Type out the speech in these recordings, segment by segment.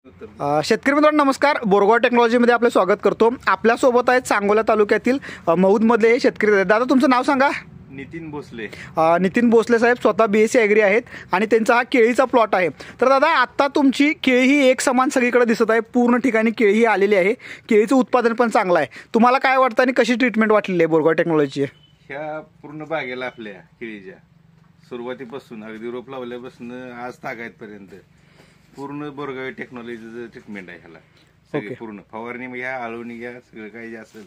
शेतकरी मित्रांनो नमस्कार. बोरगाव टेक्नॉलॉजीमध्ये आपलं स्वागत करतो. आपल्यासोबत आहेत सांगोला तालुक्यातील मौदमधले शेतकरी. दादा तुमचं नाव सांगा. नितीन भोसले. नितीन भोसले साहेब स्वतः BSc ॲग्री आहेत आणि त्यांचा हा केळीचा प्लॉट आहे. तर दादा आत्ता तुमची केळी ही एक समान सगळीकडे दिसत आहे. पूर्ण ठिकाणी केळी ही आलेली आहे. केळीचं उत्पादन पण चांगलं आहे. तुम्हाला काय वाटतं आणि कशी ट्रीटमेंट वाटलेली आहे बोरगाव टेक्नॉलॉजी? ह्या पूर्ण बागेला आपल्या केळीच्या सुरुवातीपासून अगदी रोप लावल्यापासून आज तागायतपर्यंत पूर्ण बोरगाव टेक्नॉलॉजीचं ट्रीटमेंट आहे. ह्याला सगळे पूर्ण फवारणी ह्या आळवणी घ्या सगळं काही जे असेल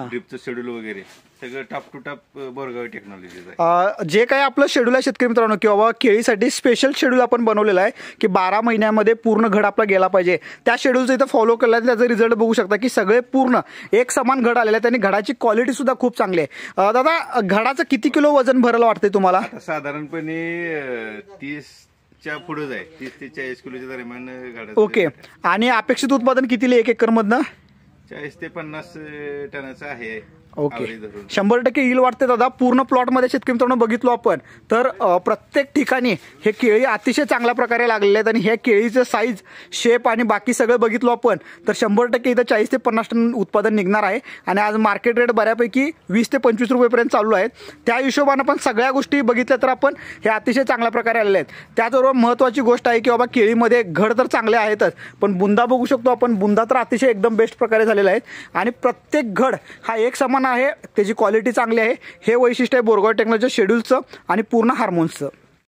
ड्रिपचं शेड्यूल वगैरे सगळं टॉप टू टॉप बोरगाव टेक्नॉलॉजीचं आहे. जे काही आपलं शेड्यूल आहे शेतकरी मित्रांनो किंवा केळीसाठी स्पेशल शेड्यूल आपण बनवलेलं आहे की 12 महिन्यामध्ये पूर्ण घड आपला गेला पाहिजे. त्या शेड्यूलचं इथं फॉलो केलं आहे. त्याचा रिझल्ट बघू शकता की सगळे पूर्ण एक समान घड आलेले आहेत आणि घडाची क्वालिटी सुद्धा खूप चांगली आहे. दादा घडाचं किती किलो वजन भरायला वाटतंय तुम्हाला? साधारणपणे 30च्या पुढेच आहे. 30 ते 40 किलोच्या दरम्यान घड. ओके. आणि अपेक्षित उत्पादन कितीले 1 एकरमधनं? 40 ते 50 टनाचं आहे. ओके. 100% येईल वाटते दादा. पूर्ण प्लॉटमध्ये शेतकरी मित्रांनो बघितलो आपण तर प्रत्येक ठिकाणी हे केळी अतिशय चांगल्या प्रकारे लागलेले आहेत आणि ह्या केळीचं साईज शेप आणि बाकी सगळं बघितलो आपण तर 100% इथं 40 ते 50 टन उत्पादन निघणार आहे. आणि आज मार्केट रेट बऱ्यापैकी 20 ते 25 रुपयेपर्यंत चालू आहेत. त्या हिशोबानं पण सगळ्या गोष्टी बघितल्या तर आपण हे अतिशय चांगल्या प्रकारे आलेले आहेत. त्याचबरोबर महत्त्वाची गोष्ट आहे की बाबा केळीमध्ये घड तर चांगले आहेतच पण बुंदा बघू शकतो आपण. बुंदा तर अतिशय एकदम बेस्ट प्रकारे झालेला आहे आणि प्रत्येक घड हा एक समान आहे. त्याची क्वालिटी चांगली आहे. हे वैशिष्ट्य आहे बोरगाव टेक्नॉलॉजीच्या शेड्यूलचं आणि पूर्ण हार्मोन्सचं.